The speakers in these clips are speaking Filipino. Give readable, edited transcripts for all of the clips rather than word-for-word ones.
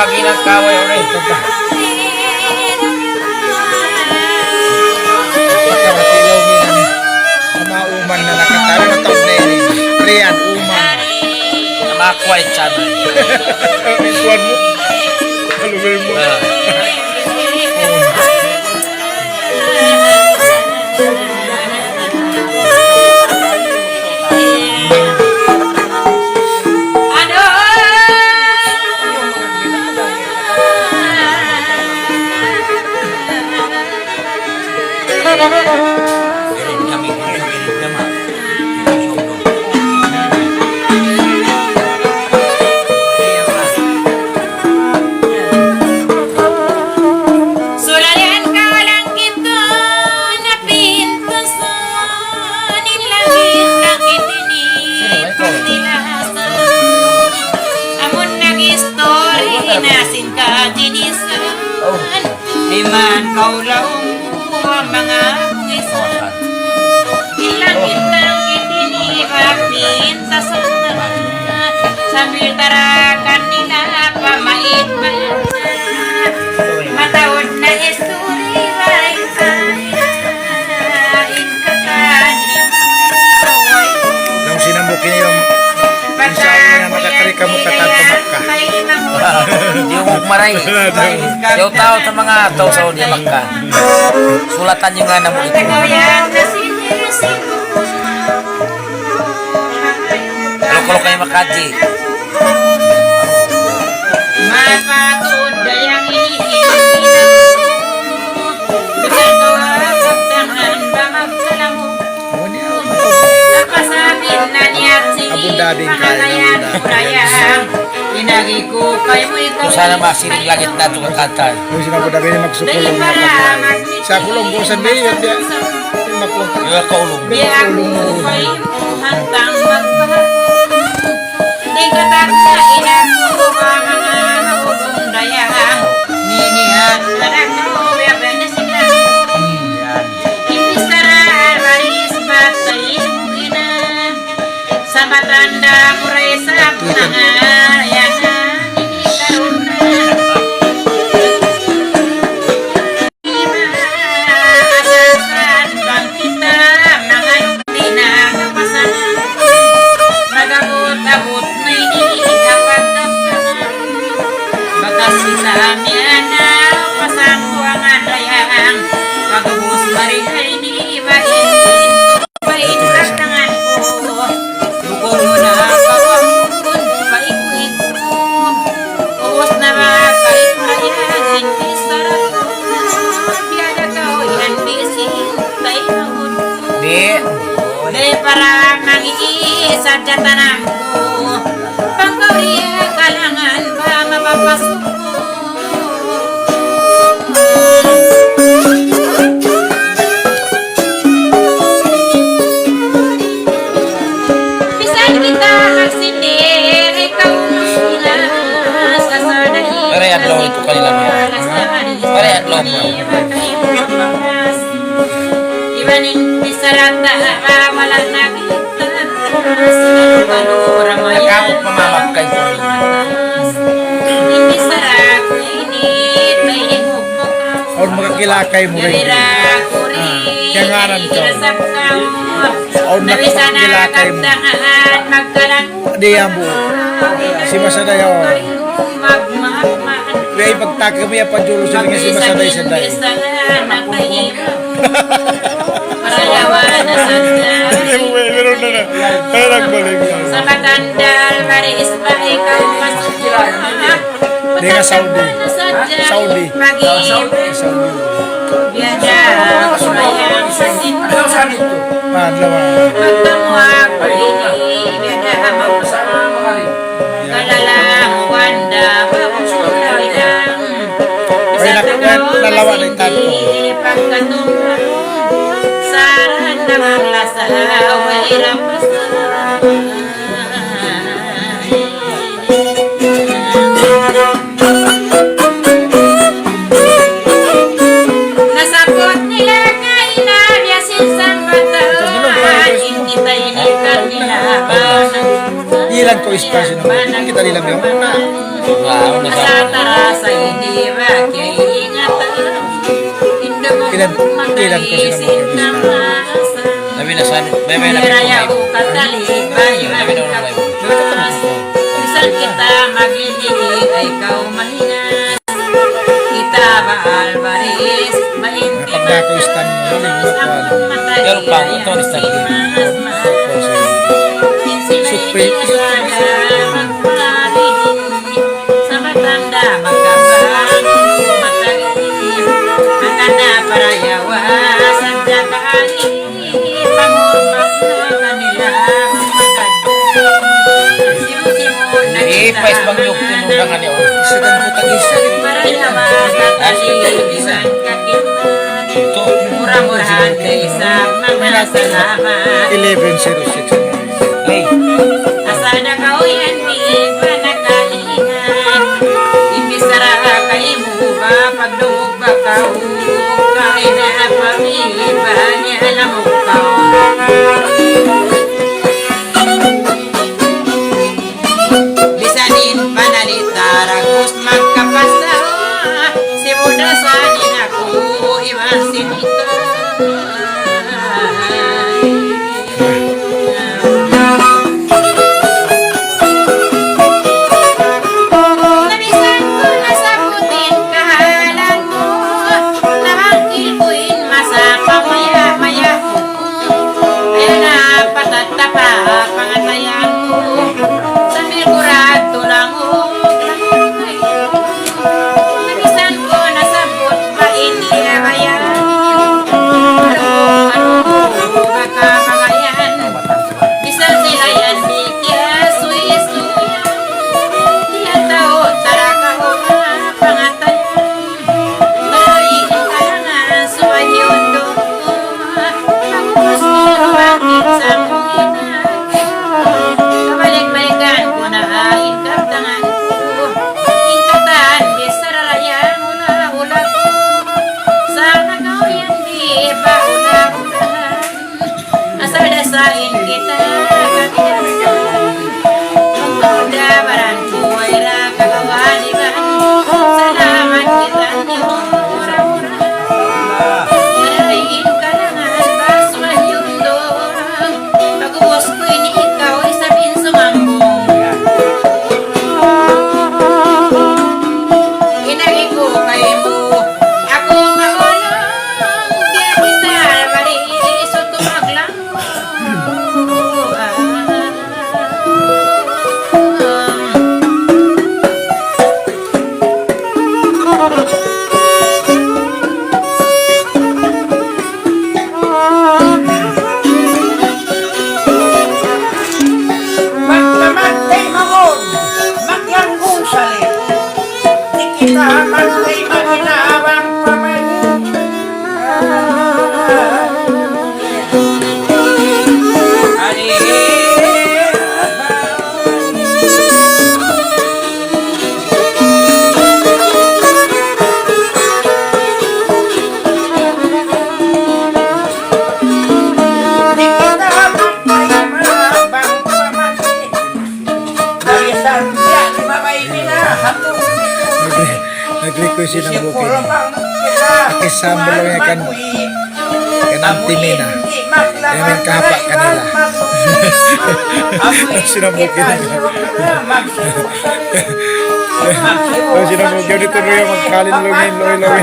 maginang kaway ulit. Pagkakatilaw niya na mauman na nakatalo na taon na yun. Rian, uman. Namakway channel. Ikuan mo. Alumin mo. Iman kau raung mga puisan ilangit ng kitini rapin sa sana sambil tarakan nila pamait matawad na isturi baik saya ikatan Nang sinamukin yung insya na makakari ka mo katatamag ka. Di umok maray. Yaw tao sa mga tao sa Udi Makka. Sulatan nyo nga na mo ito. Kalok-kalok kayo makaji. Mapatod dayang iniinan Bisan ko kaptangan ba magsalango Napasabit na niyak sige Pangalayan kurayang Inagi ko kay mo ikaw Sana masiring langit na ito kakatan. Kung sinabudabi niya magsukulong na pagkain. Sa kulong ko sa bayo, di makulong. Yung kaulong. Di ako kay mo hantang magkahapon Di katakta inako ka mga maulong dayang Ninihan larang no Biabay sila Ipisaraan maris batay mo ina Sa matanda muray sa punangayan para mangiisa jatanangku pangkawya kalangan ba mapapasok bisan kita magsindir ikaw sila sa sanay Pare adlaw ito kanila mo. Pare adlaw mo. Ibaning bisarata wala nakita Nakapot mamamag kay ko. Hindi sarap ini tahimok mo Or makakilakay mo rin. Kaya nga rin to. Or makakilakay mo. Di yan po. Si Masaday o. Kaya ipagtaka mo yan panjulo sila nga si Masaday saday. Parayawan na sadya Meron na na. Kaya nagbalik na. sa magandal maris pa ikaw masukyan Di nga Saudi. Saudi. Pag-ibig Biada kumayang sa sinto Madlaw. Pagtamuha ko ini Biada mausama Kalalang wanda Pagsuloy lang Isa nalawa na yung tato. Pagkatumang Saran ng lasa Wairam Nasapot nila kaina Biasin sang batawan Hindi tayo nila Ilan ko espasyo naman. Kita nila mo. na. Wow, Asa tarasa hindi ba kaya ingatan. Hindi mo Ilan ko matalisin sila ng asa. Sabi na sana, may Raya ko kataliban ka. Bisan kita maglilig ay ikaw mahingan. Kita ba Alvarez, mainti Napagdako istan mo, lingkot ang wala. matay Pero pang ay ito, ang istan. simas. Kinsi na iniwala magparihin. Sa matanda magkabang matalim. Ang ganda para yawa sa dakali. Pangurmak na kanila magaganda. Simu-simu na kita Ipais bang yung tinundangan niya. Isa dan ko tag-isa. para yawa kataliban kakiman. Ito. Murah-murahan kay sa mga salamat. 11:06. Hey, Asa na ka o yan, di ba nakalingan? Imbisara kay mo ba, pagdug ba ka o kay na pamilya ba niya alam mo ka? Bisanin panalita, ragos magkapasaw, si Buddha sanin ako, iwan sinika. Nabisan ko na sabutin kahalan mo, namangkilpuin masapa maya-maya mo. Kaya na patatapa pangatayan mo, sambil kurado lang langay. Nabisan ko na sabut ba iniabayan, ano baka pangayan. Bisan sila yan mikya suy-suyan. Dia tahu cara kau pangatayan. Balik kalangan suai untuk bagus bangkit sang ina. Kabalik-balikan ko na ingkap tanganku. Ingkatan besar raya ulah-ulah. Sana kau yang di ulah-ulahan. Asal dasain kita kebiasaan. Muda barantu waira kagawaliban. Salamat kita ni murah-murah. Marahin kalangan baswah yundong. Bagus ko ini ikaw ay sabihin sumambong. Inagi ko kay mo. Ako maulong. Biya kita malinis o tumaglang. Magkamatay mahon, magyangkong salit. Di kita matay maginawang pamayin. Di kita matay mahabang pamayin. Dari Sambia di babay pinahatong. Nag-request yun ang Sipuro booking. bang kita Pakisambal lang yan kan. Kanang timina. Yamin kahapa kanila. Sinabukin. Oh, sinabukin dito rin yung magkalin lungin, loy-loy.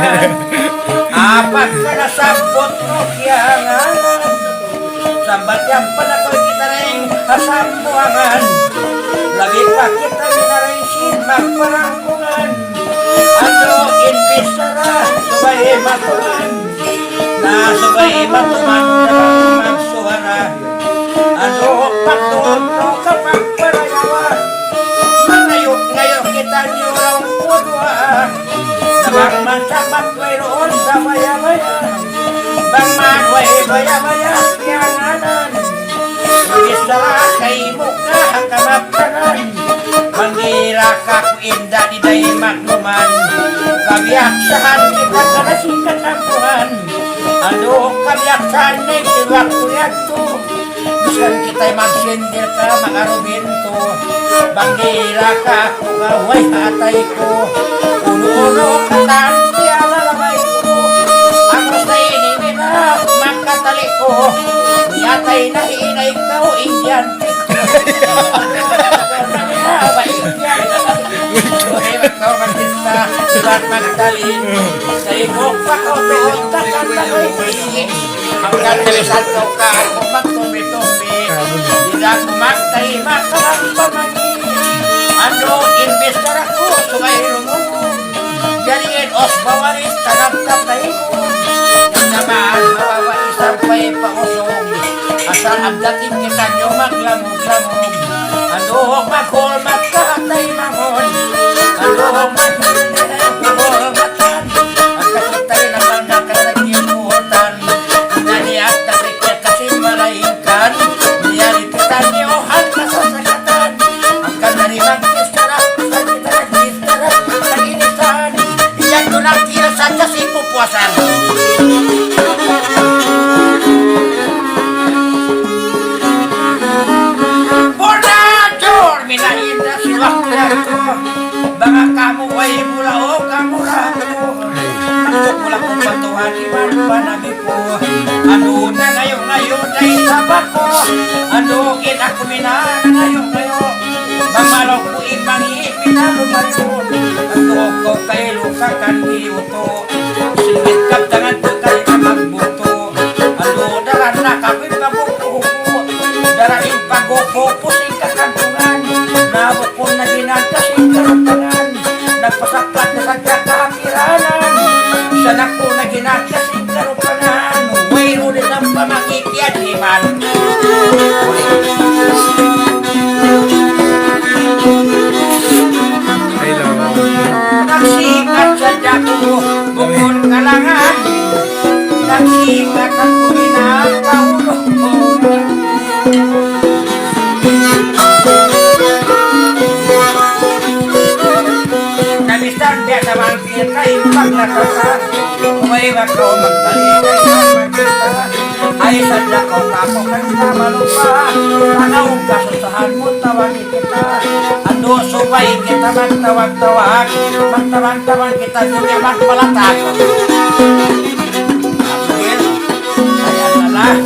Apat ka na sabot mo kiyangan. Sambat yang pala ko kita rin hasambuangan. Lagi pa kita minaraisin magparangkungan. Ano inbisara subay matuman. Na subay matuman na magsuhara. Ano patuon to kapag parayawa. Manayok ngayon kita niyurang kudwa. Sabang mansabat mayroon sa maya-maya. Bang magway maya-maya kiyanganan. Magisara kay muka ang kamaptanan. Mangira ka kuinda di day magluman. Kabiaksahan kita kanasing katampuhan. Ano kabiaksahan na ikiwak ko yan to. Saan kita'y magsindir ka, makarubinto. Bandila ka, kaway hatay ko. Uno-uno katan, siya lalabay ko. Agos na inimi na, magkatali ko. Yatay na hinay ka, o Indian pick. Ikaw magtinda, iba't magdalin. Sa ikong pakotoon, takatay tingin. Ang katalisan ko ka, kung magtumi-tumi. Hindi ko magtay, makarang pamangin. Ano, imbes na ako, sumay lumulong. Ganyan, os bawarin, tanag-tatay ko. Nang namaan, mawawa isang pa'y pausong. Asal abdatin kita nyo maglamog-lamog. Ano, maghol, magkatay, mamon. Ano, maghol, matan. Ang kasutay naman na kanagyimutan. Naniyak na rikya kasi malaingkan. Niyalipitan niyo, handa sa sagatan. Ang kanarimang kistarap, sa kita nagkistarap, sa initan. Iyan ko lang kirasan sa sipupuasan. Minahinda si wakla ko. Baka kamu ay mula o kamura ko. Takot mula kong patuhan iman panami ko. Ano na ngayon ay sabak ko. Ano ako minana ngayon. Mamalaw ko imangi minalumayon. Ano ko kay luka kandiyo to. Singit kap tangan ko kay magbuto. Ano daran na kami pabuko. Daraing pagupo pusing kakantungan. Nawag ko na ginagkasing karupangan. Nagpasaklat na sa kakakiranan. Sana ko na ginagkasing karupangan. Mayroon din ang pamakikyan iman. Nagsikat sa dako, bukod kalangan. Nagsikat ang kuminang paulong. Biasa mampir kayu paglatasa. May bakaw magtalikay sa magkita. Ay sadya ko kako kanta malupa. Panahong kasusahan mo tawagin kita. Ando subay kita magtawag-tawag. Magtawag-tawag kita juga magpalatak. Amin. Ayan na lang.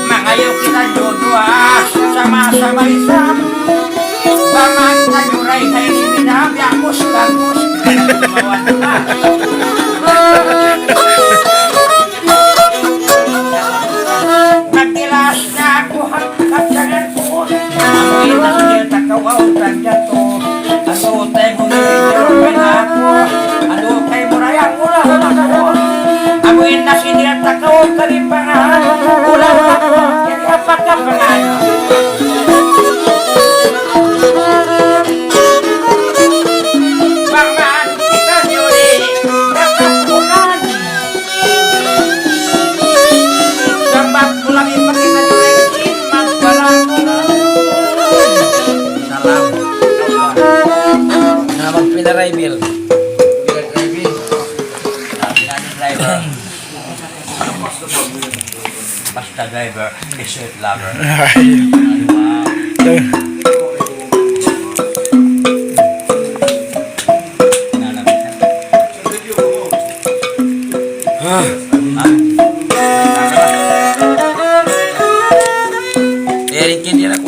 Mangayaw kita jodua. Sama-sama isam. Baman kanyuray kay binabiyakos kagos. Tumawan na. Magkilas na ako hangkat jangan ko. Amoy na siya takawaw tagyato. Ano tayo mong inyong ako. Ano kayo murayang ulah-ulah ako. Amoy na siya takawaw kalipangan. Ulah-ulah ako. Jadi apakah pengayo? Driver. Basta driver, isip lover. Ringkin dia aku.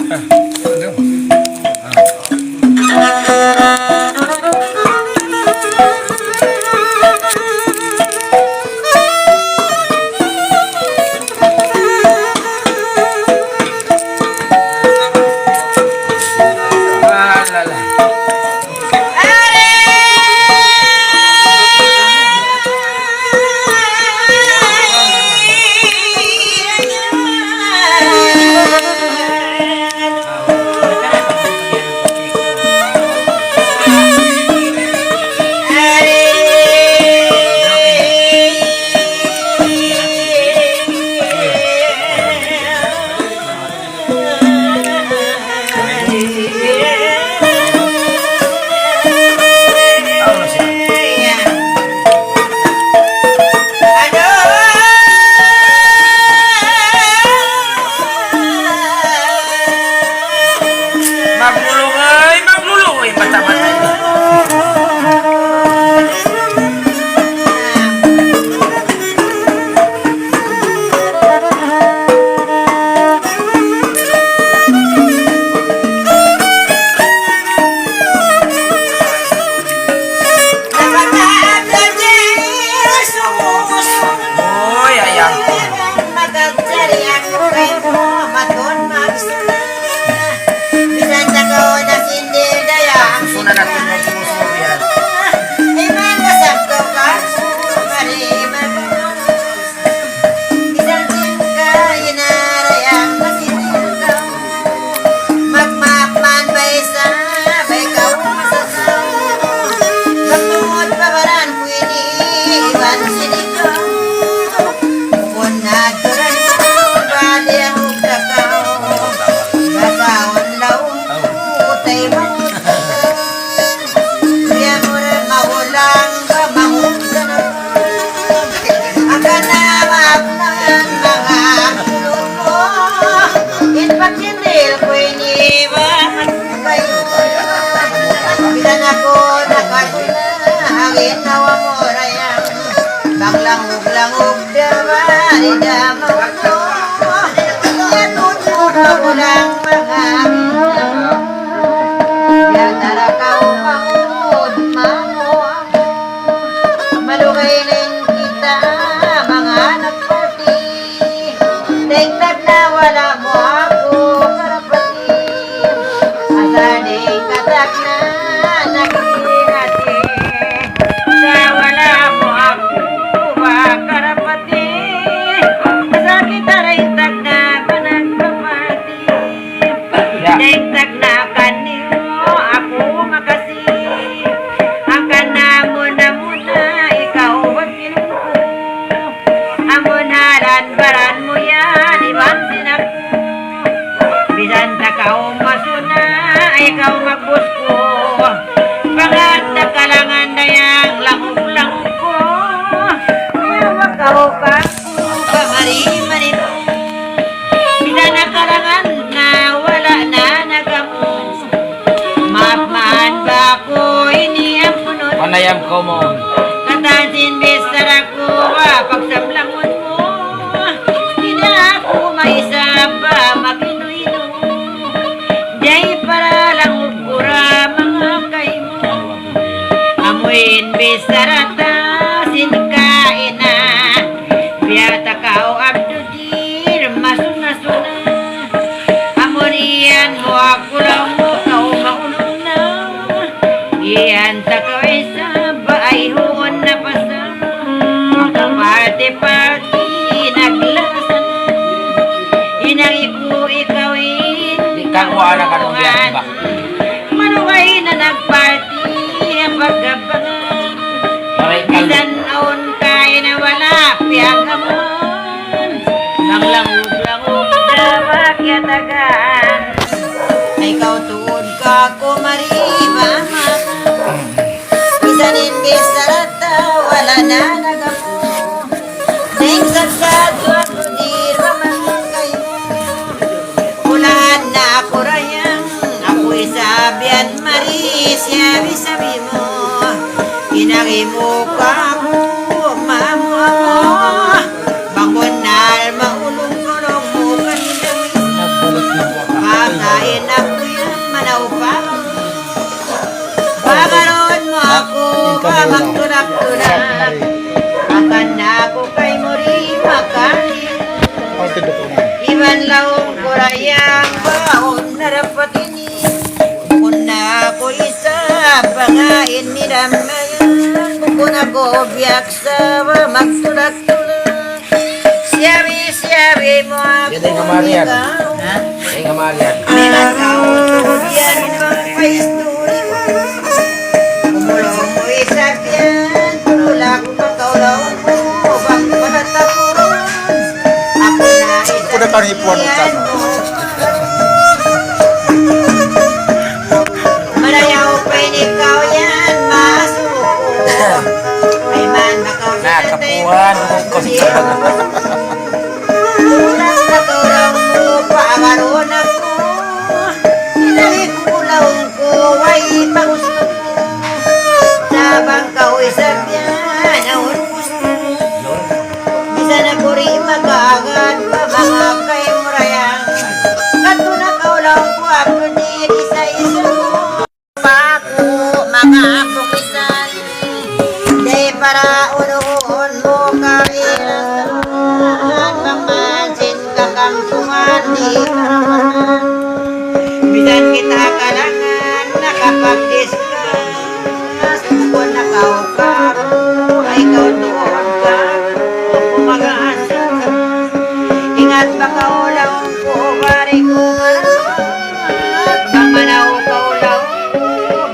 ako nakasuna hangin nawa mo rayang banglangog-langog damari damaw pulang mga biatara kau pangud mamuang malugainin kita mga anak pati tingtag na wala mo ako karapati asaning katak na nagingati sa wala mo ako ba karapati sa kita ringtag na tingtag na kanino ako makasip akan na muna ikaw ang kinuko amon haran baran mo yan ibansin ako bisan takaw masuna ikaw magbusko pangat na kalangan na yang langog-langog ko ayaw kaw ka kamari-mari mo bisan na kalangan na wala na nagamu maapmaan ba ko ini ang punot Panayam ko mo. katasin besar ako pagsamlangon mo hindi ako maisap pa makino-ino jay para lang ugura mga kay mo amuin besar atasin kain na biyata kao abdudir masuna-suna Iyan mo ako lang mo kau maulong na Iyan sa kawesa baay huon na pasa Makaparte-parte naglasa na Inang ikaw-ikawin Ikaw wala ka nung biyak ba? Manungay na nagparty pagkabangan Bisan naon kaya na wala piyagamon Nang langog-langog na makyatagaan ikaw tuod ka kumariba bisanin bisarata wala na nagapo neng sagsado ako dirwa man kayo ulan na ako rayang ako isabian maris sabi mo inagi mo ka mo mamuha mo bangon na maulong-ulong mo kanindami kakain ako yan manaw pa pagaroon mo ako magtulak-tulak akan na ako kay Mori makain iban laong kurayang baon narapat ini kung na ako isa pangain midamayan kung ako biyak sa magtulak-tulak siyabi mo ako ikaw Ay nga Marian. Meron kau yan bang paisturi mo Kumulong mo isabyan Tulak pagkaulaw mo Bang panatapuron Ako na isabyan mo Marayaw pa ikaw yan masuko Ay man bakaw sa Nakapuhan ko sa Tulak pagkaulaw mo Pagaroon ako Inahikulaw ko Way pagusto mo Sabang kao'y sabyan Ahon gusto mo Bisa na kuri magagad Pabanga kay murayang Kato na kaulaw ko Ako diri sa isa mo Pako mga akong isan Day para unuhon mo kailan Pangmansin kakampungan di karamahan bisan kita kalangan nakapag-discuss kung nakaukaw ay ikaw doon ka kumagaasa ka ingat baka ulaw ko bari ko maramat mamanaw ka ulaw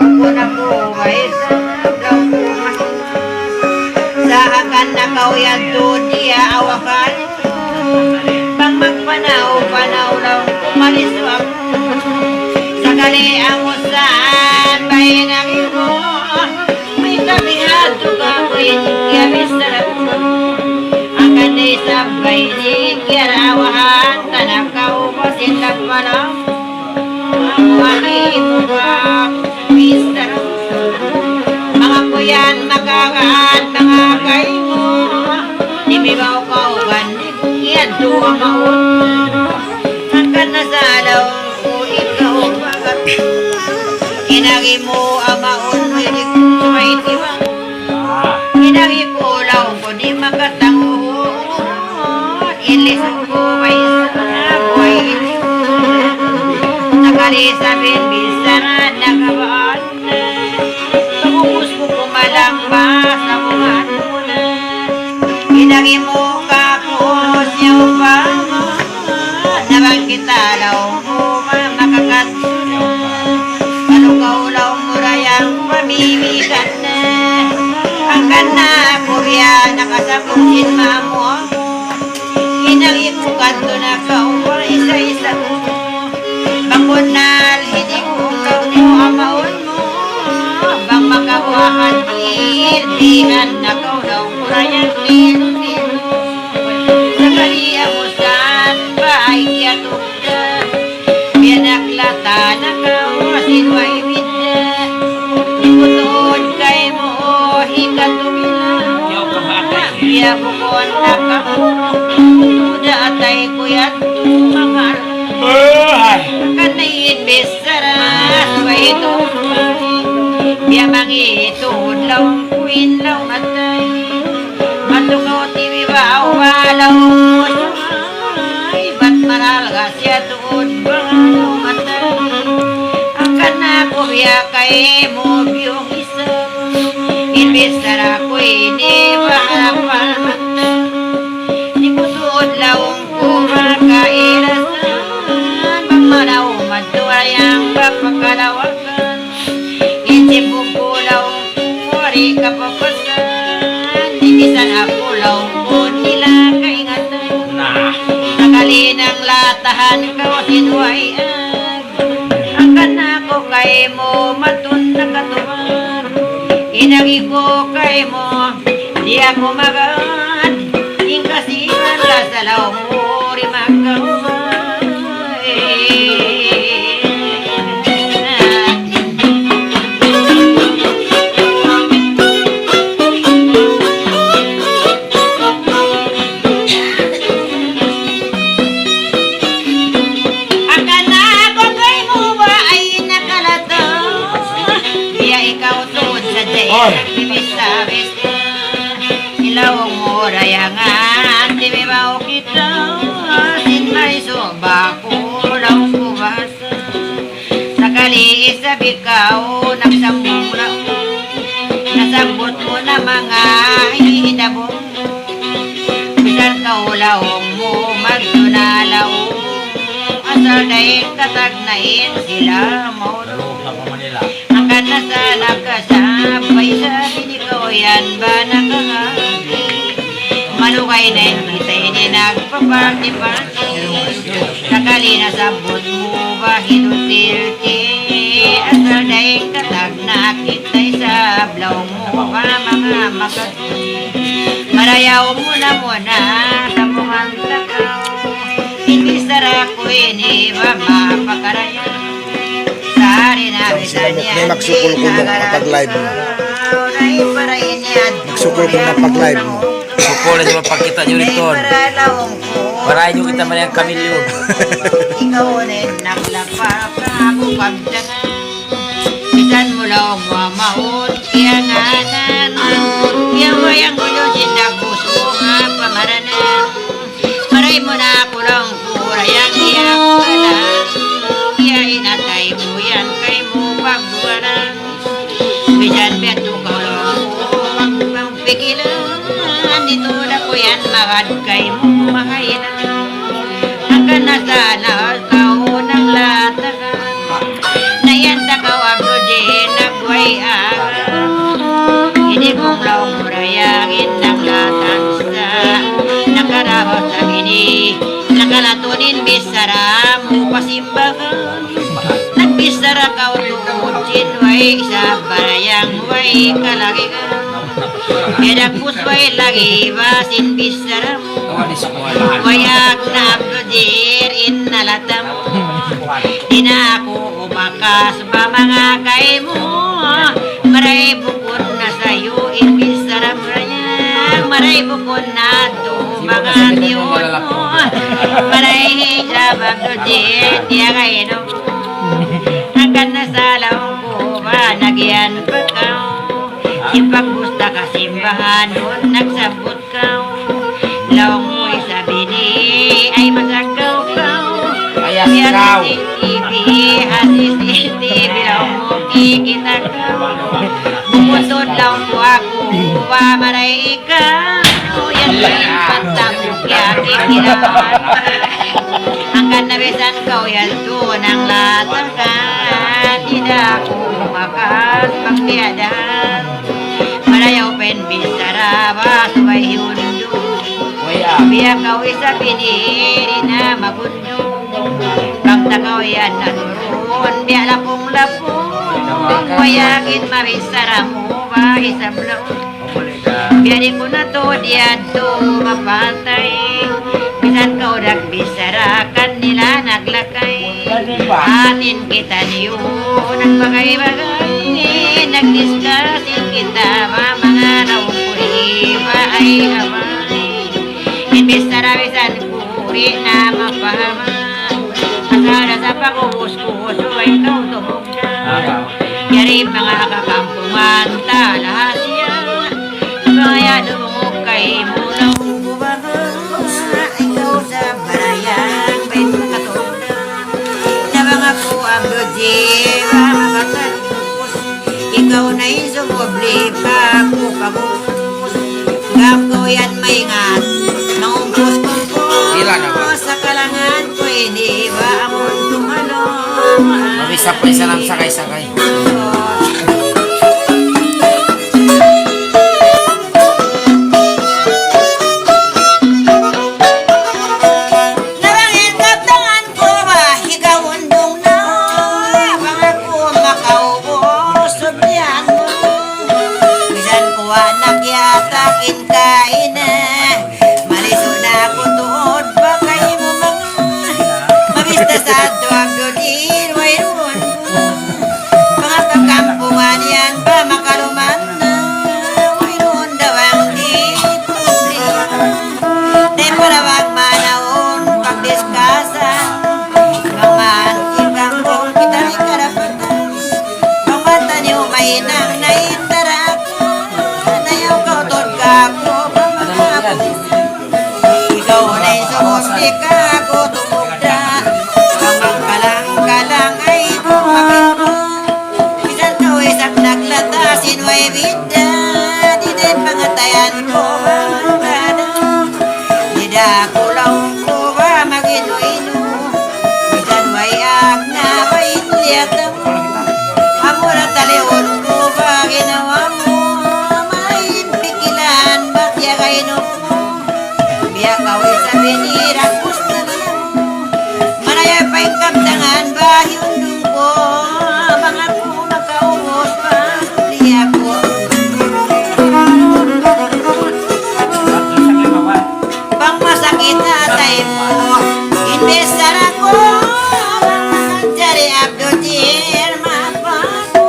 kung ako ay sablaw ko mahimas sa akan nakaw yan doon niya awakan bang magpanaw-panaw lang umalis ako sakali ang usahan bay ng ibo may kabihado ka ko'y kiyabis na lang akan ay sabay ni kiyarawahan tanakaw pasin lang pala ang mahimo ka bis na lang kabuangan mga kayo di mibaw kauban yan tuwa maun hanggang nasalaw ko ikaw magat kinagi mo ang maun hindi ko may tiwang kinagi ko law ko di makatangon ilis ko may saboy nakali sabin bisa nakabaan pagubos ko kumalang ba sa buwan mo na kinagi mo kapos yung ba nabang kita law ko makakatulong kalugaw-law mo rayang pamimigan na hanggang na kubya nakasabutin mamo kinagi ko kanto na kauwa isa-isa ko bangunal hindi ko ikaw ni mo amaon mo bang makabuahan dihan na kaudaw kurayang nilo-nilo sakali ako saan ba ay kiyatugda biyanaklata na kawasin way bidya ikutuod kay mo hikatumila biya bukon na kamuda atay kuyat tumangal kanayin besaras ito biya mangitod law kuin law matay matukaw tiwi ba walaw ay ba't maralga siya tuod ba matay ang kanako biya kay mo biyong isa inbesara ko ini bahapal matay di ko tuod lawong kumakairasan mamanaw matuayang papakalawakan Sibukulaw kuwari kapapasan Dibisan ako law ko nila kaingatan Sakali ng latahan ka sinuwayan Ang kanako kay mo matun na katuban Inagi ko kay mo di ako magaan Ing kasihan ka sa law mo rimagawa Ilawang mo rayangan di mibaw kita sin may sobako law kubasa sakali isabi kao nagsambong lao nasambot mo na mga hihidabong bisan kaulawang mo magdunalaw asal daing katagnain sila maulo hanggang nasa nakasabay sa binikaw yan ba nakahagi manukay na kita ini nagpapati-pati sakali nasabot mo ba hinutilti asal daing katag na kita'y sablaw mo ba mga makati marayaw mo na muna sa mukhang takaw hindi sarako ini ba mapakarayan May magsukol ko nung kapag-live mo. Magsukol ko nung kapag-live mo. Sukol na siya mapagkita nyo rito. Parahin nyo kita man yung kamilyon. Ikaw rin naglapa ka ako kabdangan bisan mo lang mamahon kaya nganan kaya wayang gulo sindapuso nga pamaranan maray mo na ako lang kurayang iyak ka lang kaya inatay mo yan kay mo pagduwanan bisan beto ka lang mo pagpikilan dito na ko yan magad kay mo makainan hanggang nasana kao ng latagan na yan takaw abdo din nagway hindi kong law murayangin ng latang sa nakaraho sa bini nakalatunin bisara mo pasimbagan nagbisara ka utuutin way sa barayang way kalagigan edakpus way lagi basin bisara mo wayak na abdodir innalatam di na ako umakas ba mga kay mo maray bukod na sa'yo imbis maray bukod na to mga tiyon mo maray hijab abdudin diya kayo hanggang nasalaw ko ba nagyan pa kao ipagbusta ka simbahan doon nagsabot kao laong mo'y sabi ni ay masagaw kao Ayas ikaw. CCTV hasis CCTV laong mo kikita kao bukod laong ko ako wa maray ikaw yan may pantamok yakin kinaman hanggang nabisan kau yan tunang latakan tidak ako makas pagtiadan malayaw pen bisaraba subay hundo biya kau isa piniri na magundo kang takaw yan naturun biya lapong wayagin mabisara mo ba isang laon biya di ko na to diyan to mapatay bisan kau nagbisarakan nila naglakay atin kita niyo nagbagay-bagay nagdiskasin kita mga naupuri ba ay hamay inbisara bisan kuri na mapahaman asara sa pag-ubus-ubus ay kau tumog na yari mga kakampungan talahasya kaya dumungog kay munaw bubahan ikaw sa barayang may katulad na mga po ang dojiwa makakalus ikaw na'y sumubli pa po kabus gam ko yan may ngat naumpos sa kalangan ko hindi ba amon tumalong Mabisa pa isa lang sakay-sakay. Narangin katangan ko ba higawundong na pangako makaubos sabihan mo bisan ko anak yatakin kain maliso na ako tuod ba kayo mo mga mabista sa tuwag dodin wayroon mga kakampungan yan ba makaluman na wayroon daw ang dito parawag manahon pagdiskasan mga ikang kong kita ni karapatan pangmata niyo mainang naintarakan nayaw kautod ka ako ikaw na'y sumusli ka ako tumugda pangmangkalang-kalang ay bumagin mo bisan ka isak naglatasin way bida di din pangatayan ko ako lang ko ba mag-ino-ino bisan wayak na painliyat mo amo lang talion ko ba ginawa mo main pikilan ba't yakaino mo biya kawin sa binirang gusto na mo manaya pa yung kaptangan ba yundong ko mga ko makaubos pa liya ko bang masakit na tayo mo imbesar ako cari abdodir mapago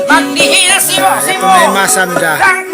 Magdihira si mo! May masanda.